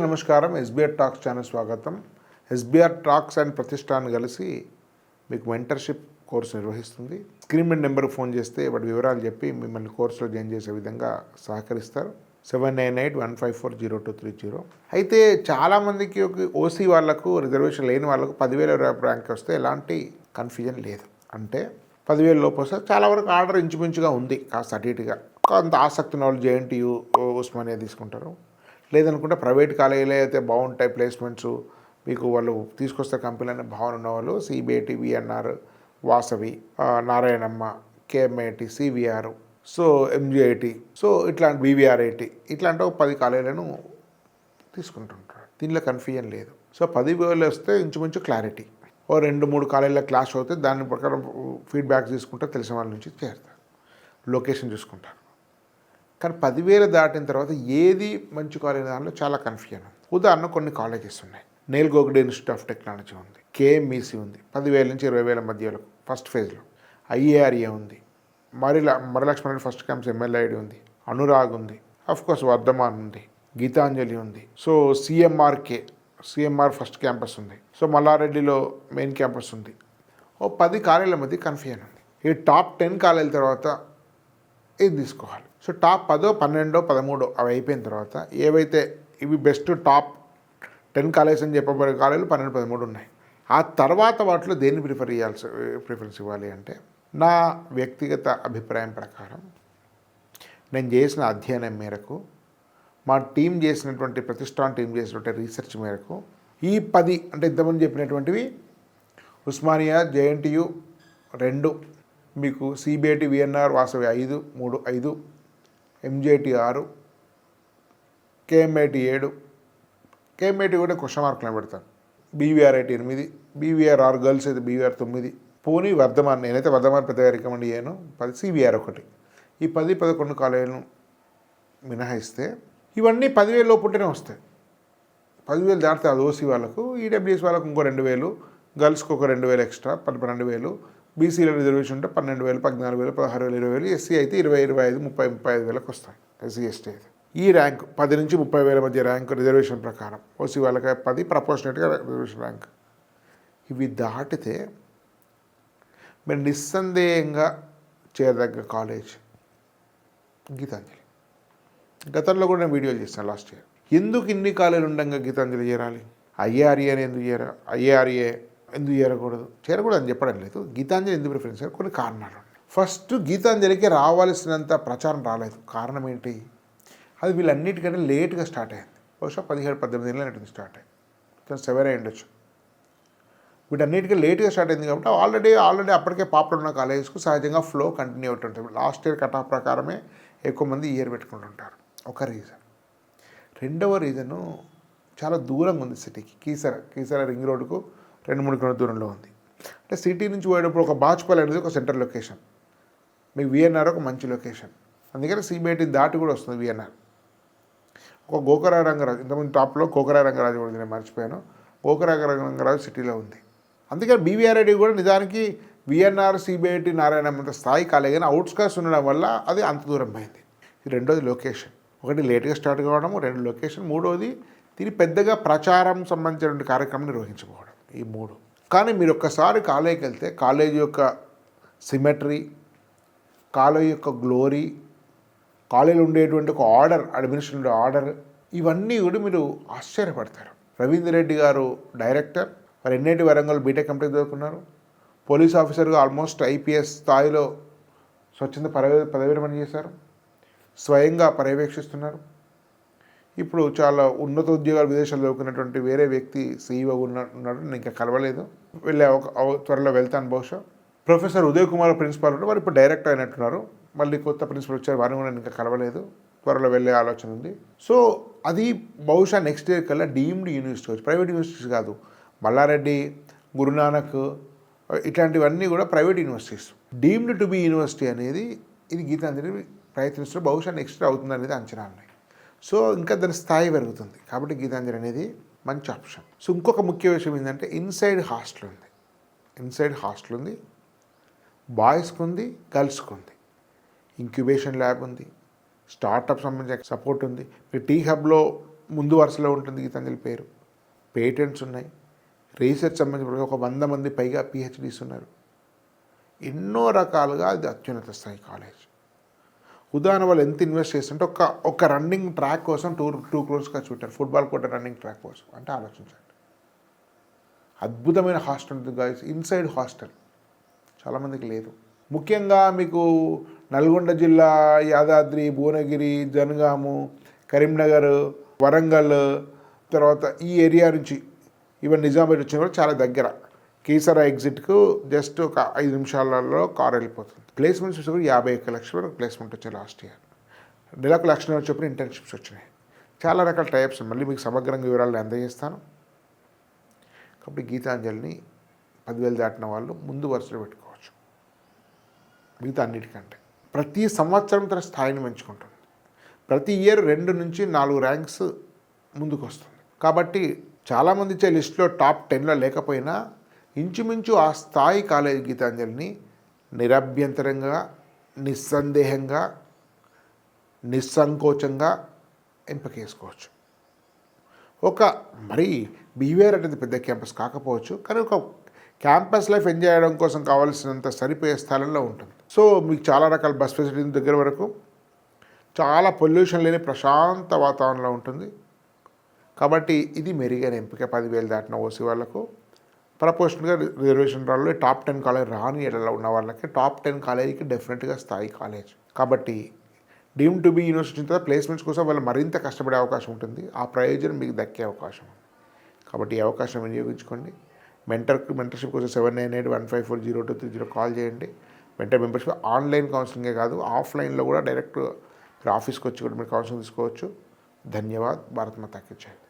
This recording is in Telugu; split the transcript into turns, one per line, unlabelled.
నమస్కారం. ఎస్బీఆర్ టాక్స్ ఛానల్ స్వాగతం. ఎస్బీఆర్ టాక్స్ అండ్ ప్రతిష్టాన్ కలిసి మీకు మెంటర్షిప్ కోర్సు నిర్వహిస్తుంది. స్క్రీన్ మీద నెంబర్కి ఫోన్ చేస్తే వాటి వివరాలు చెప్పి మిమ్మల్ని కోర్సులో జాయిన్ చేసే విధంగా సహకరిస్తారు. 7981540230. అయితే చాలామందికి ఓసీ వాళ్ళకు రిజర్వేషన్ లేని వాళ్ళకు 10,000 ర్యాంక్ వస్తే ఎలాంటి కన్ఫ్యూజన్ లేదు. అంటే 10,000 లోపు వస్తే చాలా వరకు ఆర్డర్ ఇంచుమించుగా ఉంది, కాస్త అటు ఇటుగా. కొంత ఆసక్తి ఉన్న వాళ్ళు జేఎన్టీయూ, ఉస్మానియా తీసుకుంటారు. లేదనుకుంటే ప్రైవేట్ కాలేజీలో అయితే బాగుంటాయి ప్లేస్మెంట్స్, మీకు వాళ్ళు తీసుకొస్తే కంపెనీలు అనే భావన ఉన్నవాళ్ళు CBIT, VNR, Vasavi, Narayanamma, KMIT, CVR, so MGIT, so ఇట్లాంటి బీవీఆర్ఐటి, ఇట్లాంటి 10 కాలేజీలను తీసుకుంటుంటారు. దీనిలో కన్ఫ్యూజన్ లేదు. సో 10,000 వస్తే ఇంచుమించు క్లారిటీ. 2-3 కాలేజీల క్లాస్ అవుతే దాని ప్రకారం ఫీడ్బ్యాక్ తీసుకుంటే తెలిసిన వాళ్ళ నుంచి చేరుతారు, లొకేషన్ చూసుకుంటారు. కానీ 10,000 దాటిన తర్వాత ఏది మంచి కాలేజ్ దానిలో చాలా కన్ఫ్యూజన్ ఉంది. ఉదాహరణ కొన్ని కాలేజెస్ ఉన్నాయి. నేల్ గోగ్డే ఇన్స్టిట్యూట్ ఆఫ్ టెక్నాలజీ ఉంది, కేఎంఈసి ఉంది 10,000 నుంచి 20,000 మధ్యలో ఫస్ట్ ఫేజ్లో. ఐఏఆర్ఏ ఉంది, మరలక్ష్మణ ఫస్ట్ క్యాంపస్ ఎంఎల్ఐడి ఉంది, అనురాగ్ ఉంది, కోర్స్ వర్ధమాన్ ఉంది, గీతాంజలి ఉంది, సో సిఎంఆర్ ఫస్ట్ క్యాంపస్ ఉంది, సో మల్లారెడ్డిలో మెయిన్ క్యాంపస్ ఉంది. 10 కాలేజీల మధ్య కన్ఫ్యూజన్ ఉంది. ఈ టాప్ 10 కాలేజీల తర్వాత ఏది తీసుకోవాలి? సో టాప్ 10, 12, 13 అవి అయిపోయిన తర్వాత ఏవైతే ఇవి బెస్ట్ టాప్ 10 కాలేజెస్ అని చెప్పబడే కాలేజీలు 12, 13 ఉన్నాయి. ఆ తర్వాత వాటిలో దేన్ని ప్రిఫరెన్స్ ఇవ్వాలి అంటే, నా వ్యక్తిగత అభిప్రాయం ప్రకారం, నేను చేసిన అధ్యయనం మేరకు, మా టీం చేసినటువంటి ప్రతిష్టాన్ టీం చేసినటువంటి రీసెర్చ్ మేరకు ఈ 10 అంటే ఇంతమంది చెప్పినటువంటివి ఉస్మానియా, జేఎన్టీయూ 2, మీకు CBIT, VNR, Vasavi 5, MGIT 6, KMIT 7, KMIT కూడా క్వశ్చన్ మార్కులు పెడతాను, బీవీఆర్ఐటి 8, బీవీఆర్ గర్ల్స్ అయితే బీవీఆర్ 9, పోనీ వర్ధమాన్, నేనైతే వర్ధమాన్ పెద్దగా రికమెండ్ చేయను, 10, సివిఆర్ 1. ఈ 10, 11 కాలేజీలను మినహాయిస్తే ఇవన్నీ 10,000 లోపుంటేనే వస్తాయి. 10,000 దాటితే అది ఓసీ వాళ్ళకు, ఈడబ్ల్యూఎస్ వాళ్ళకు ఇంకో 2,000, గర్ల్స్కి ఒక 2,000 ఎక్స్ట్రా 12,000, బీసీలో రిజర్వేషన్ ఉంటే 12,000, 14,000, 16,000, 20,000, ఎస్సీ అయితే 20,000, 25,000, 35,000 వస్తాయి. ఎస్సీ ఎస్టీ అయితే ఈ ర్యాంక్ 10 నుంచి 30,000 మధ్య ర్యాంక్ రిజర్వేషన్ ప్రకారం, ఓసీ వాళ్ళకి 10 ప్రపోర్షనేట్గా రిజర్వేషన్ ర్యాంక్. ఇవి దాటితే మీరు నిస్సందేహంగా చేరదగ్గ కాలేజ్ గీతాంజలి. గతంలో కూడా నేను వీడియోలు చేస్తాను లాస్ట్ ఇయర్. ఎందుకు ఇన్ని కాలేజీలు ఉండగా గీతాంజలి చేరాలి? ఐఏఆర్ఏ ఎందుకు చేరకూడదు? చేరకూడదు అని చెప్పడం లేదు. గీతాంజలి ఎందుకు ప్రిఫరెన్స్? కొన్ని కారణాలు. ఫస్ట్, గీతాంజలికి రావాల్సినంత ప్రచారం రాలేదు. కారణం ఏంటి? అది వీళ్ళన్నిటికంటే లేట్గా స్టార్ట్ అయింది. బహుశా 17-18 ఏళ్ళ స్టార్ట్ అయింది, 7 అయి ఉండొచ్చు. వీటన్నిటికీ లేట్గా స్టార్ట్ అయింది కాబట్టి ఆల్రెడీ అప్పటికే పాపులర్ ఉన్న కాలేజెస్కు సహజంగా ఫ్లో కంటిన్యూ అవుతుంటుంది. లాస్ట్ ఇయర్ కట్ ఆఫ్ ప్రకారమే ఎక్కువ మంది ఇయర్ పెట్టుకుంటుంటారు. ఒక రీజన్. రెండవ రీజను, చాలా దూరంగా ఉంది సిటీకి. కీసర రింగ్ రోడ్డుకు 2-3 కిలోమీటర్ల దూరంలో ఉంది. అంటే సిటీ నుంచి పోయేటప్పుడు ఒక బాచుపల్లి అనేది ఒక సెంట్రల్ లొకేషన్, మీకు విఎన్ఆర్ ఒక మంచి లొకేషన్. అందుకని సిబిఐటి దాటి కూడా వస్తుంది విఎన్ఆర్. ఒక గోకరా రంగరాజు, ఇంతకుముందు టాప్లో గోకరా రంగరాజు కూడా నేను మర్చిపోయాను, గోకరా రంగరాజు సిటీలో ఉంది. అందుకని బీవీఆర్ఐడి కూడా నిజానికి విఎన్ఆర్, సిబిఐటి, నారాయణమ్మ స్థాయి కాలేజ్, కానీ అవుట్స్కర్ట్స్ ఉండడం వల్ల అది అంత దూరం పోయింది. రెండోది లొకేషన్. ఒకటి లేట్గా స్టార్ట్ కావడము, 2 లొకేషన్, మూడోది దీని పెద్దగా ప్రచారం సంబంధించిన కార్యక్రమం నిర్వహించకపోవడం. ఈ 3. కానీ మీరు ఒక్కసారి కాలేజీకి వెళ్తే కాలేజీ యొక్క సిమెట్రీ, కాలేజీ యొక్క గ్లోరీ, కాలేజీలో ఉండేటువంటి ఒక ఆర్డర్, అడ్మినిస్ట్రేటివ్ ఆర్డర్, ఇవన్నీ కూడా మీరు ఆశ్చర్యపడతారు. రవీందర్ రెడ్డి గారు డైరెక్టర్, వారు ఎన్ఐటి వరంగల్ బీటెక్ కంప్లీట్ చదువుకున్నారు. పోలీస్ ఆఫీసర్గా ఆల్మోస్ట్ ఐపీఎస్ స్థాయిలో స్వచ్ఛంద పదవి విరమణ చేశారు. స్వయంగా పర్యవేక్షిస్తున్నారు. ఇప్పుడు చాలా ఉన్నత ఉద్యోగాలు విదేశాలు చదువుకున్నటువంటి వేరే వ్యక్తి సీఈఓ ఉన్నాడు. నేను ఇంకా కలవలేదు, త్వరలో వెళ్తాను బహుశా. ప్రొఫెసర్ ఉదయ్ కుమార్ ప్రిన్సిపాల్ ఉంటే వారు ఇప్పుడు డైరెక్టర్ అయినట్టున్నారు. మళ్ళీ కొత్త ప్రిన్సిపల్ వచ్చారు, వారిని కూడా ఇంకా కలవలేదు, త్వరలో వెళ్ళే ఆలోచన ఉంది. సో అది బహుశా నెక్స్ట్ ఇయర్ కల్లా డీమ్డ్ యూనివర్సిటీ వచ్చి, ప్రైవేట్ యూనివర్సిటీస్ కాదు, మల్లారెడ్డి, గురునానక్ ఇట్లాంటివన్నీ కూడా private universities. Deemed to be university అనేది ఇది గీతాంజలి ప్రయత్నిస్తూ బహుశా నెక్స్ట్ ఇయర్ అవుతుంది అనేది అంచనా ఉన్నాయి. సో ఇంకా దాని స్థాయి పెరుగుతుంది కాబట్టి గీతాంజలి అనేది మంచి ఆప్షన్. సో ఇంకొక ముఖ్య విషయం ఏంటంటే ఇన్సైడ్ హాస్టల్ ఉంది, బాయ్స్కి ఉంది, గర్ల్స్కి ఉంది, ఇంక్యుబేషన్ ల్యాబ్ ఉంది, స్టార్టప్ సంబంధించిన సపోర్ట్ ఉంది. మీరు టీ హబ్లో ముందు వరుసలో ఉంటుంది గీతాంజలి పేరు. పేటెంట్స్ ఉన్నాయి, రీసెర్చ్ సంబంధించిన ఒక 100 మంది పైగా పిహెచ్డీస్ ఉన్నారు. ఎన్నో రకాలుగా అది అత్యున్నత స్థాయి కాలేజ్. ఉదాహరణ వాళ్ళు ఎంత ఇన్వెస్ట్ చేస్తుంటే ఒక రన్నింగ్ ట్రాక్ కోసం 2 crores ఖర్చు పెట్టారు. ఫుట్బాల్ కోర్ట్ రన్నింగ్ ట్రాక్ కోసం. అంటే ఆలోచించండి. అద్భుతమైన హాస్టల్ ఉంటుంది గాయస్, ఇన్సైడ్ హాస్టల్ చాలామందికి లేదు. ముఖ్యంగా మీకు నల్గొండ జిల్లా, యాదాద్రి, భువనగిరి, జనగాము, కరీంనగర్, వరంగల్, తర్వాత ఈ ఏరియా నుంచి ఈవెన్ నిజామాబాద్ వచ్చిన కూడా చాలా దగ్గర. కీసరా ఎగ్జిట్కు జస్ట్ ఒక 5 నిమిషాలలో కార్ వెళ్ళిపోతుంది. ప్లేస్మెంట్స్ వచ్చి కూడా 51 లక్షల వరకు ప్లేస్మెంట్ వచ్చాయి లాస్ట్ ఇయర్. నెలకు 1 లక్ష చొప్పున ఇంటర్న్షిప్స్ వచ్చినాయి. చాలా రకాల టైప్స్. మళ్ళీ మీకు సమగ్రంగా వివరాలు అందజేస్తాను. కాబట్టి గీతాంజలిని 10,000 దాటిన వాళ్ళు ముందు వరుసలో పెట్టుకోవచ్చు. మిగతా అన్నిటికంటే ప్రతి సంవత్సరం తన స్థాయిని పెంచుకుంటుంది. ప్రతి ఇయర్ 2 నుంచి 4 ర్యాంక్స్ ముందుకు వస్తుంది. కాబట్టి చాలామంది ఇచ్చే లిస్టులో టాప్ 10లో లేకపోయినా ఇంచుమించు ఆ స్థాయి కాలేజ్ గీతాంజలిని నిరభ్యంతరంగా, నిస్సందేహంగా, నిస్సంకోచంగా ఎంపిక చేసుకోవచ్చు. మరి బీవీఆర్ అనేది పెద్ద క్యాంపస్ కాకపోవచ్చు, కానీ ఒక క్యాంపస్ లైఫ్ ఎంజాయ్ చేయడం కోసం కావాల్సినంత సరిపోయే స్థలంలో ఉంటుంది. సో మీకు చాలా రకాల బస్ ఫెసిలిటీ దగ్గర వరకు చాలా పొల్యూషన్ లేని ప్రశాంత వాతావరణంలో ఉంటుంది. కాబట్టి ఇది మెరుగైన ఎంపిక 10,000 దాటిన ఓసీ వాళ్ళకు. ప్రపోర్షన్గా రిజర్వేషన్ రాళ్ళు టాప్ 10 కాలేజ్ రాని ఏళ్ళలో ఉన్న వాళ్ళకి టాప్ 10 కాలేజీకి డెఫినెట్గా స్థాయి కాలేజ్. కాబట్టి డీమ్ టు బి యూనివర్సిటీ తర్వాత ప్లేస్మెంట్స్ కోసం వాళ్ళు మరింత కష్టపడే అవకాశం ఉంటుంది. ఆ ప్రయోజనం మీకు దక్కే అవకాశం ఉంది. కాబట్టి ఈ అవకాశం వినియోగించుకోండి. మెంటర్షిప్ కోసం 7981540230 కాల్ చేయండి. మెంటర్షిప్ ఆన్లైన్ కౌన్సిలింగే కాదు, ఆఫ్లైన్లో కూడా డైరెక్ట్ ఆఫీస్కి వచ్చి కూడా మీరు కౌన్సిలింగ్ తీసుకోవచ్చు. ధన్యవాద్. భారత్ మాతా కీ జై.